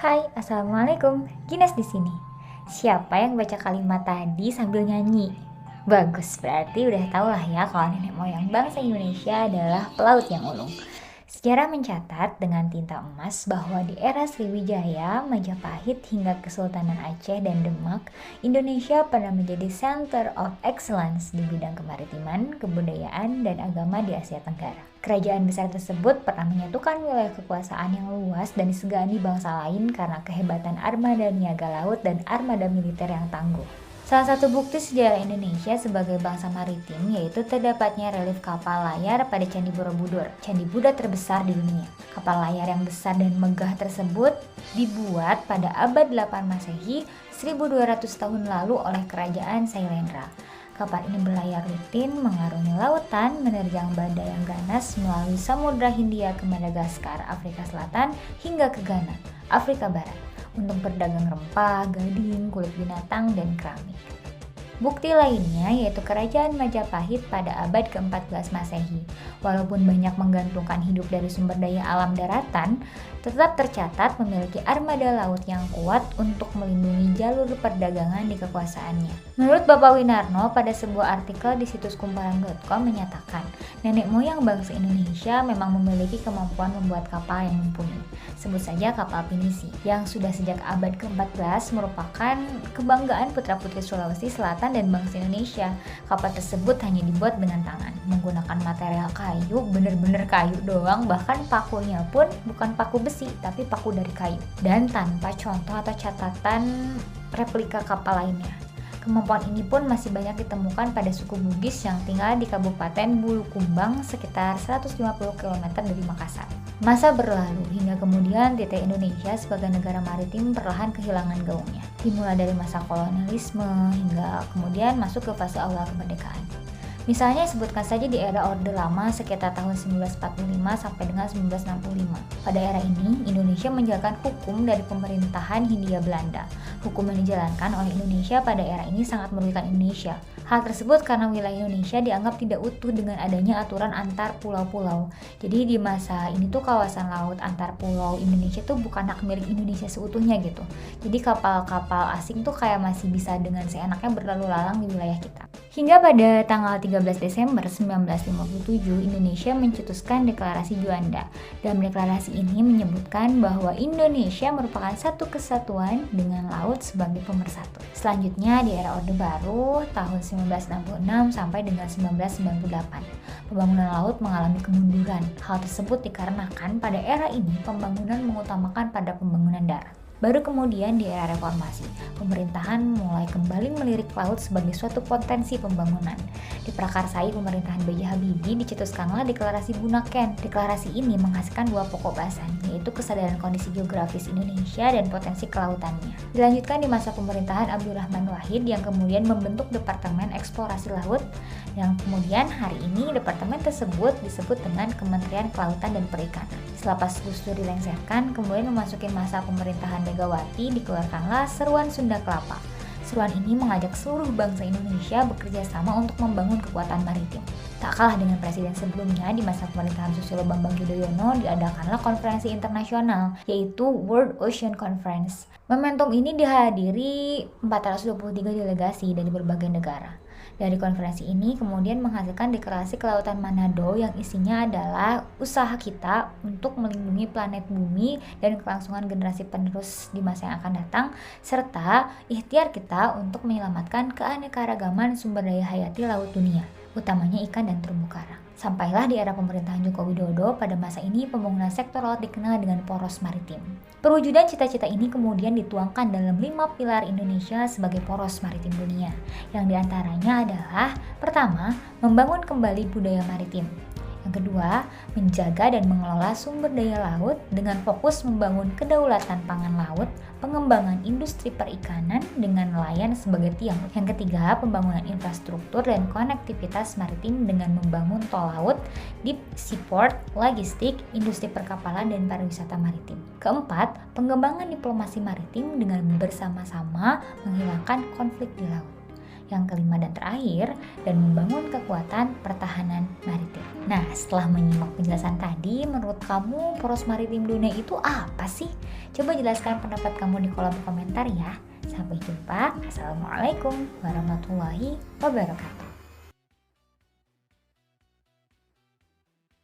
Hai, assalamualaikum. Gines di sini. Siapa yang baca kalimat tadi sambil nyanyi? Bagus, berarti udah tau lah ya kalau nenek moyang bangsa Indonesia adalah pelaut yang ulung. Sejarah mencatat dengan tinta emas bahwa di era Sriwijaya, Majapahit hingga Kesultanan Aceh dan Demak, Indonesia pernah menjadi center of excellence di bidang kemaritiman, kebudayaan, dan agama di Asia Tenggara. Kerajaan besar tersebut pernah menyatukan wilayah kekuasaan yang luas dan disegani bangsa lain karena kehebatan armada niaga laut dan armada militer yang tangguh. Salah satu bukti sejarah Indonesia sebagai bangsa maritim yaitu terdapatnya relief kapal layar pada Candi Borobudur, Candi Buddha terbesar di dunia. Kapal layar yang besar dan megah tersebut dibuat pada abad 8 Masehi, 1200 tahun lalu oleh Kerajaan Sailendra. Kapal ini berlayar rutin, mengarungi lautan, menerjang badai yang ganas melalui Samudra Hindia ke Madagaskar, Afrika Selatan, hingga ke Ghana, Afrika Barat, untuk berdagang rempah, gading, kulit binatang, dan keramik. Bukti lainnya yaitu Kerajaan Majapahit pada abad ke-14 Masehi. Walaupun banyak menggantungkan hidup dari sumber daya alam daratan, tetap tercatat memiliki armada laut yang kuat untuk melindungi jalur perdagangan di kekuasaannya. Menurut Bapak Winarno pada sebuah artikel di situs kumparan.com menyatakan, nenek moyang bangsa Indonesia memang memiliki kemampuan membuat kapal yang mumpuni. Sebut saja kapal pinisi, yang sudah sejak abad ke-14 merupakan kebanggaan putra-putri Sulawesi Selatan dan bangsa Indonesia. Kapal tersebut hanya dibuat dengan tangan, menggunakan material kayu, bener-bener kayu doang, bahkan pakunya pun bukan paku besi, tapi paku dari kayu. Dan tanpa contoh atau catatan replika kapal lainnya. Kemampuan ini pun masih banyak ditemukan pada suku Bugis yang tinggal di Kabupaten Bulukumbang sekitar 150 km dari Makassar. Masa berlalu hingga kemudian TT Indonesia sebagai negara maritim perlahan kehilangan gaungnya. Dimulai dari masa kolonialisme hingga kemudian masuk ke fase awal kemerdekaan. Misalnya sebutkan saja di era Orde Lama sekitar tahun 1945 sampai dengan 1965. Pada era ini, Indonesia menjalankan hukum dari pemerintahan Hindia Belanda. Hukum yang dijalankan oleh Indonesia pada era ini sangat merugikan Indonesia. Hal tersebut karena wilayah Indonesia dianggap tidak utuh dengan adanya aturan antar pulau-pulau. Jadi di masa ini tuh kawasan laut antar pulau Indonesia tuh bukan hak milik Indonesia seutuhnya gitu. Jadi kapal-kapal asing tuh kayak masih bisa dengan seenaknya berlalu lalang di wilayah kita. Hingga pada tanggal 13 Desember 1957, Indonesia mencetuskan Deklarasi Juanda. Dalam deklarasi ini menyebutkan bahwa Indonesia merupakan satu kesatuan dengan laut sebagai pemersatu. Selanjutnya di era Orde Baru tahun 1966 sampai dengan 1998, pembangunan laut mengalami kemunduran. Hal tersebut dikarenakan pada era ini pembangunan mengutamakan pada pembangunan darat. Baru kemudian di era reformasi, pemerintahan mulai kembali melirik laut sebagai suatu potensi pembangunan. Diprakarsai pemerintahan B.J. Habibie dicetuskanlah Deklarasi Bunaken. Deklarasi ini menghasilkan dua pokok bahasan, yaitu kesadaran kondisi geografis Indonesia dan potensi kelautannya. Dilanjutkan di masa pemerintahan Abdurrahman Wahid yang kemudian membentuk Departemen Eksplorasi Laut, yang kemudian hari ini departemen tersebut disebut dengan Kementerian Kelautan dan Perikanan. Setelah pas Gus Dur dilengsarkan, kemudian memasuki masa pemerintahan Megawati, dikeluarkanlah Seruan Sunda Kelapa. Seruan ini mengajak seluruh bangsa Indonesia bekerja sama untuk membangun kekuatan maritim. Tak kalah dengan presiden sebelumnya, di masa pemerintahan Susilo Bambang Yudhoyono diadakanlah konferensi internasional, yaitu World Ocean Conference. Momentum ini dihadiri 423 delegasi dari berbagai negara. Dari konferensi ini kemudian menghasilkan Deklarasi Kelautan Manado yang isinya adalah usaha kita untuk melindungi planet bumi dan kelangsungan generasi penerus di masa yang akan datang, serta ikhtiar kita untuk menyelamatkan keanekaragaman sumber daya hayati laut dunia, utamanya ikan dan terumbu karang. Sampailah di era pemerintahan Joko Widodo, pada masa ini pembangunan sektor laut dikenal dengan poros maritim. Perwujudan cita-cita ini kemudian dituangkan dalam 5 pilar Indonesia sebagai poros maritim dunia, yang diantaranya adalah: pertama, membangun kembali budaya maritim. Yang kedua, menjaga dan mengelola sumber daya laut dengan fokus membangun kedaulatan pangan laut, pengembangan industri perikanan dengan nelayan sebagai tiang. Yang ketiga, pembangunan infrastruktur dan konektivitas maritim dengan membangun tol laut, deep seaport, logistik, industri perkapalan, dan pariwisata maritim. Keempat, pengembangan diplomasi maritim dengan bersama-sama menghilangkan konflik di laut. Yang kelima dan terakhir, dan membangun kekuatan pertahanan maritim. Nah, setelah menyimak penjelasan tadi, menurut kamu poros maritim dunia itu apa sih? Coba jelaskan pendapat kamu di kolom komentar ya. Sampai jumpa. Assalamualaikum warahmatullahi wabarakatuh.